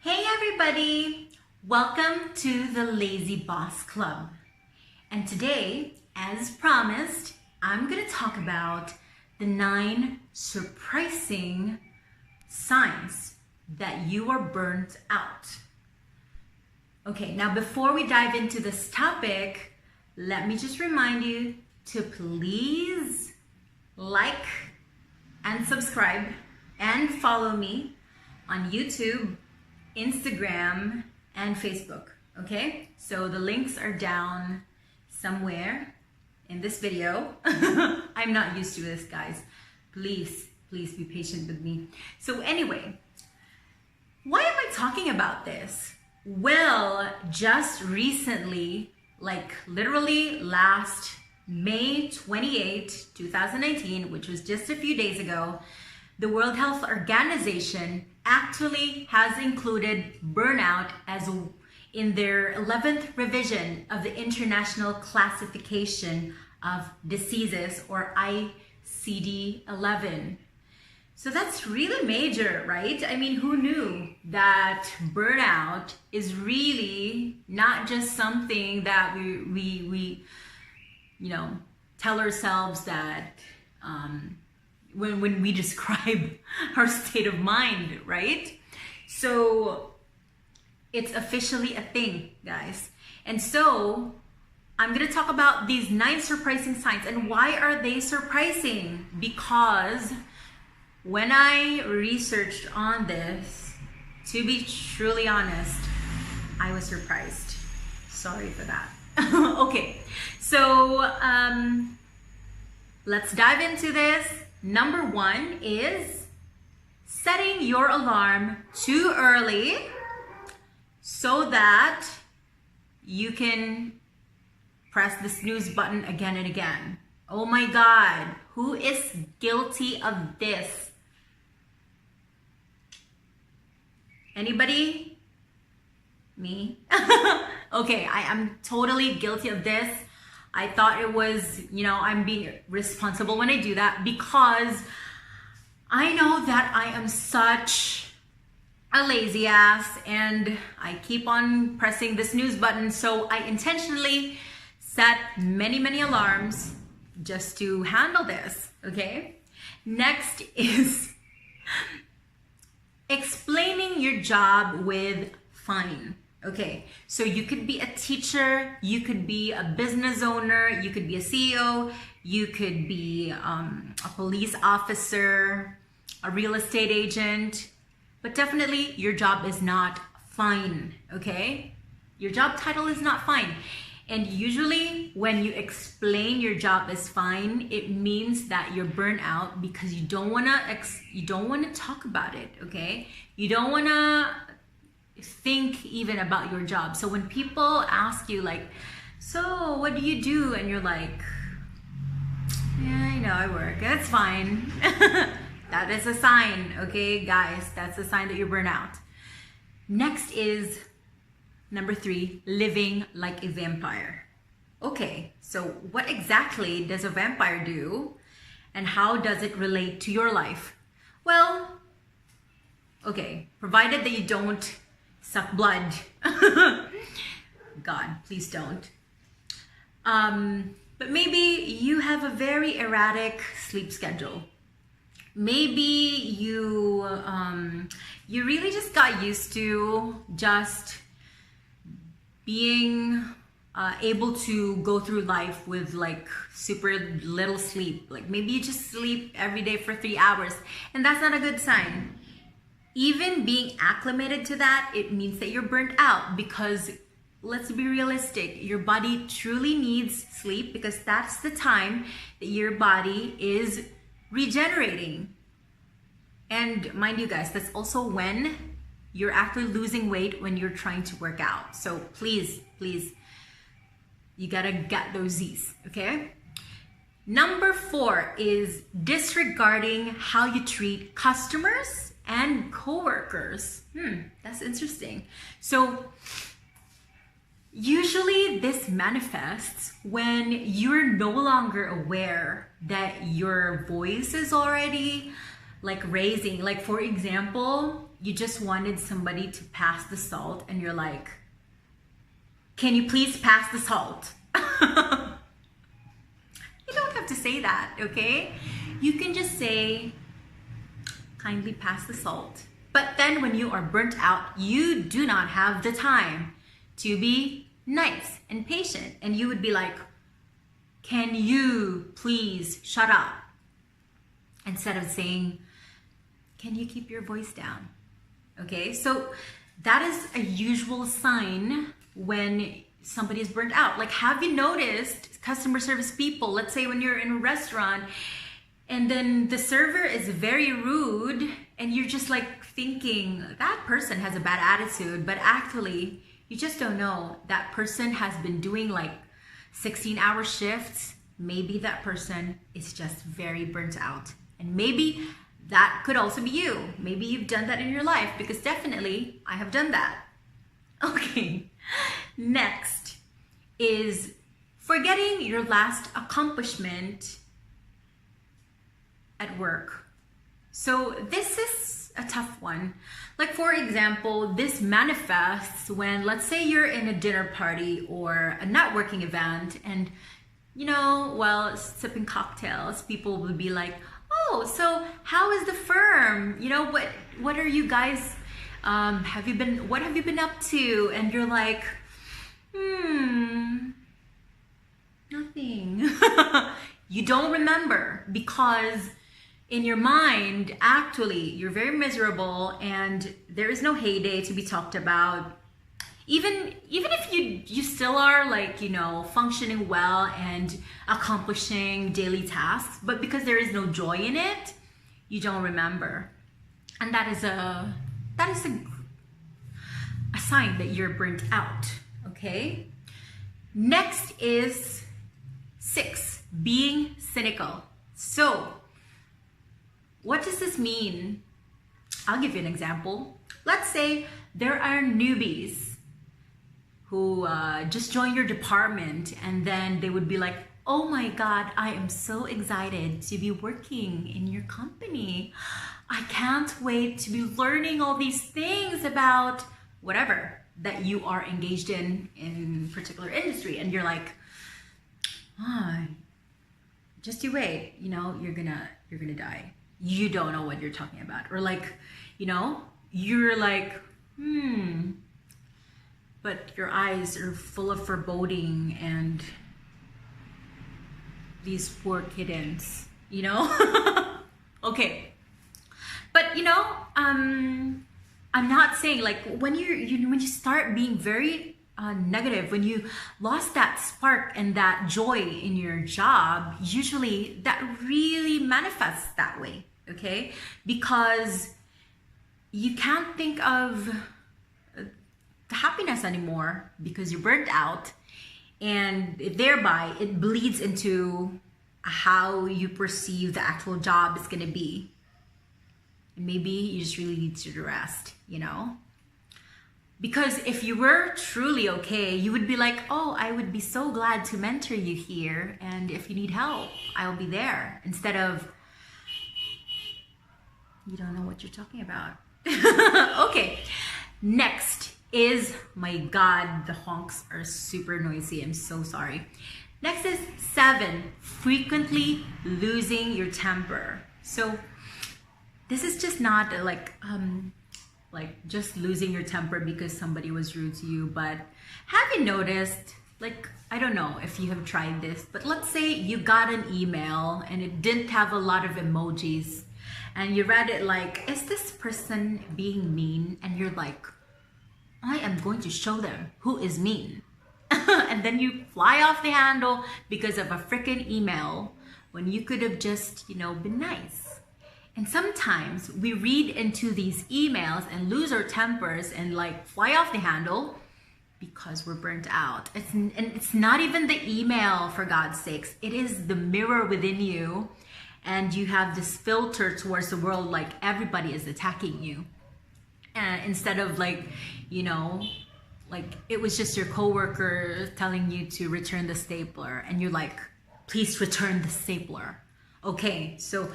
Hey everybody! Welcome to the Lazy Boss Club. And today, as promised, I'm going to talk about the 9 surprising signs that you are burnt out. Okay, now before we dive into this topic, let me just remind you to please like and subscribe and follow me on YouTube, Instagram, and Facebook, okay? So the links are down somewhere in this video. I'm not used to this, guys. Please be patient with me. So anyway, why am I talking about this? Well, just recently, like literally last May 28, 2019, which was just a few days ago, the World Health Organization actually has included burnout as in their 11th revision of the International Classification of Diseases, or ICD-11. So that's really major, right? I mean, who knew that burnout is really not just something that we tell ourselves that when we describe our state of mind, right? So it's officially a thing, guys. And so I'm gonna talk about these 9 surprising signs. And why are they surprising? Because when I researched on this, to be truly honest, I was surprised. Sorry for that. Okay, so let's dive into this. Number 1 is setting your alarm too early so that you can press the snooze button again and again. Oh my God, who is guilty of this? Anybody? Me? Okay, I am totally guilty of this. I thought it was, I'm being responsible when I do that because I know that I am such a lazy ass and I keep on pressing the snooze button. So I intentionally set many alarms just to handle this, okay? Next is explaining your job with fine. Okay, so you could be a teacher, you could be a business owner, you could be a CEO, you could be a police officer, a real estate agent, but definitely your job is not fine, okay? Your job title is not fine. And usually when you explain your job is fine, it means that you're burnt out because you don't wanna talk about it, okay? You don't wanna think even about your job. So when people ask you like, so what do you do? And you're like, yeah, I know I work, that's fine. That is a sign, okay, guys, that's a sign that you're burnt out. Next is number 3, living like a vampire. Okay, so what exactly does a vampire do and how does it relate to your life? Well, okay, provided that you don't suck blood. God, please don't. But maybe you have a very erratic sleep schedule. Maybe you really just got used to just being able to go through life with like super little sleep. Like maybe you just sleep every day for 3 hours, and that's not a good sign. Even being acclimated to that, it means that you're burnt out because let's be realistic, your body truly needs sleep because that's the time that your body is regenerating. And mind you guys, that's also when you're actually losing weight when you're trying to work out. So please, you gotta get those Z's, okay? Number 4 is disregarding how you treat customers and coworkers. That's interesting. So usually this manifests when you're no longer aware that your voice is already like raising. Like for example, you just wanted somebody to pass the salt and you're like, can you please pass the salt? You don't have to say that, okay? You can just say, kindly pass the salt. But then when you are burnt out, you do not have the time to be nice and patient. And you would be like, can you please shut up? Instead of saying, can you keep your voice down? Okay, so that is a usual sign when somebody is burnt out. Like, have you noticed customer service people, let's say when you're in a restaurant and then the server is very rude and you're just like thinking that person has a bad attitude, but actually you just don't know. That person has been doing like 16-hour shifts. Maybe that person is just very burnt out. And maybe that could also be you. Maybe you've done that in your life, because definitely I have done that. Okay, next is forgetting your last accomplishment at work. So this is a tough one. Like, for example, this manifests when, let's say you're in a dinner party or a networking event and, you know, while sipping cocktails, people will be like, oh, so how is the firm? You know, what are you guys, what have you been up to? And you're like, nothing. You don't remember, because in your mind, actually, you're very miserable and there is no heyday to be talked about. Even if you still are, like, you know, functioning well and accomplishing daily tasks, but because there is no joy in it, you don't remember. And that is a sign that you're burnt out, okay? Next is 6, being cynical. So what does this mean? I'll give you an example. Let's say there are newbies who just joined your department, and then they would be like, oh my God, I am so excited to be working in your company. I can't wait to be learning all these things about whatever that you are engaged in particular industry. And you're like, just you wait, you know, you're gonna die. You don't know what you're talking about. Or like, you know, you're like, but your eyes are full of foreboding and these poor kittens, you know? Okay. But, you know, I'm not saying, like, when you start being very negative, when you lost that spark and that joy in your job, usually that really manifests that way, okay? Because you can't think of the happiness anymore because you're burnt out, and thereby it bleeds into how you perceive the actual job is going to be. And maybe you just really need to rest, you know? Because if you were truly okay, you would be like, oh, I would be so glad to mentor you here, and if you need help, I'll be there. Instead of, you don't know what you're talking about. Okay, next is, my God, the honks are super noisy. I'm so sorry. Next is 7, frequently losing your temper. So this is just not like just losing your temper because somebody was rude to you, but have you noticed, like, I don't know if you have tried this, but let's say you got an email and it didn't have a lot of emojis, and you read it like, is this person being mean? And you're like, I am going to show them who is mean. And then you fly off the handle because of a freaking email when you could have just, you know, been nice. And sometimes we read into these emails and lose our tempers and like fly off the handle because we're burnt out. And it's not even the email, for God's sakes. It is the mirror within you, and you have this filter towards the world like everybody is attacking you. And instead of, like, you know, like it was just your coworker telling you to return the stapler, and you're like, please return the stapler. Okay, so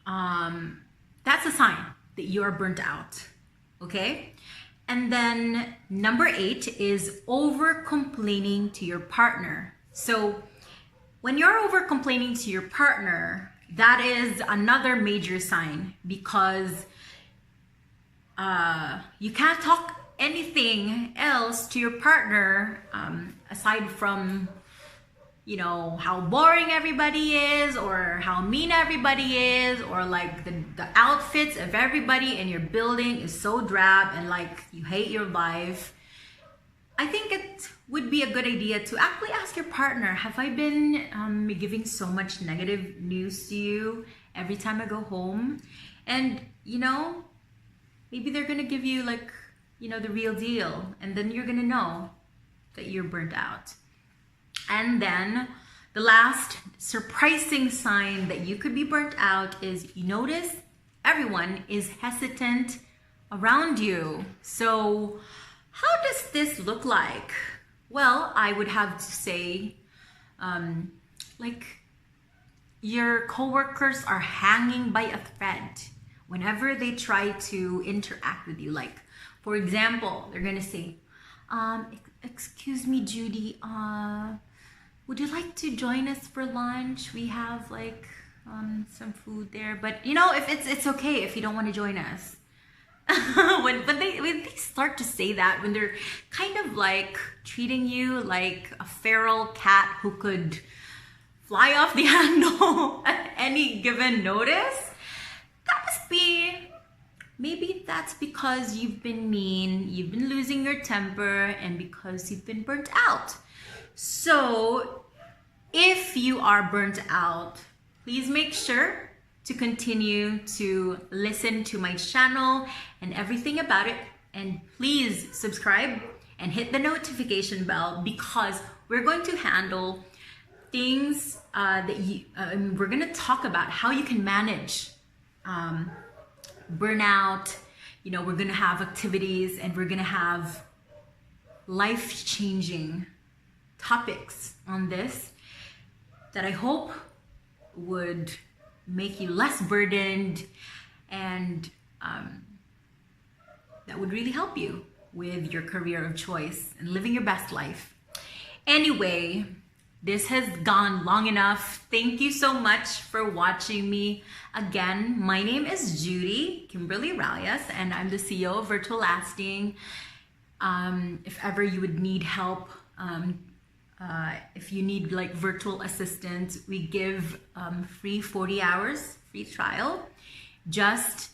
that's a sign that you are burnt out. okay? And then number 8 is over complaining to your partner. So when you're over complaining to your partner, that is another major sign, because you can't talk anything else to your partner aside from, you know, how boring everybody is, or how mean everybody is, or like the outfits of everybody in your building is so drab and like you hate your life. I think it would be a good idea to actually ask your partner, have I been giving so much negative news to you every time I go home? And, you know, maybe they're gonna give you like, you know, the real deal, and then you're gonna know that you're burnt out. And then the last surprising sign that you could be burnt out is you notice everyone is hesitant around you. So how does this look like? Well, I would have to say, like your coworkers are hanging by a thread whenever they try to interact with you. Like, for example, they're gonna say, excuse me, Judy, would you like to join us for lunch? We have like some food there, but you know, if it's okay if you don't want to join us. when they start to say that, when they're kind of like treating you like a feral cat who could fly off the handle at any given notice, that must be, maybe that's because you've been mean, you've been losing your temper, and because you've been burnt out. So if you are burnt out, please make sure to continue to listen to my channel and everything about it. And please subscribe and hit the notification bell, because we're going to handle things we're going to talk about how you can manage burnout. You know, we're going to have activities, and we're going to have life-changing topics on this that I hope would make you less burdened, and that would really help you with your career of choice and living your best life. Anyway, this has gone long enough. Thank you so much for watching me. Again, my name is Judy Kimberly Ralias, and I'm the CEO of Virtual Lasting. If ever you would need help, if you need like virtual assistance, we give free 40 hours free trial. Just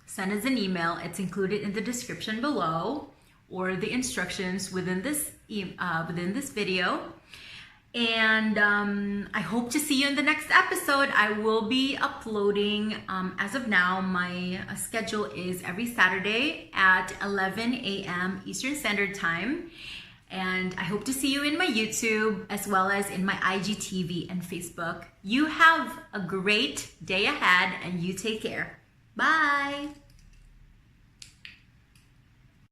send us an email. It's included in the description below, or the instructions within this video. And I hope to see you in the next episode. I will be uploading, as of now, my schedule is every Saturday at 11 a.m. Eastern Standard Time. And I hope to see you in my YouTube, as well as in my IGTV and Facebook. You have a great day ahead, and you take care. Bye.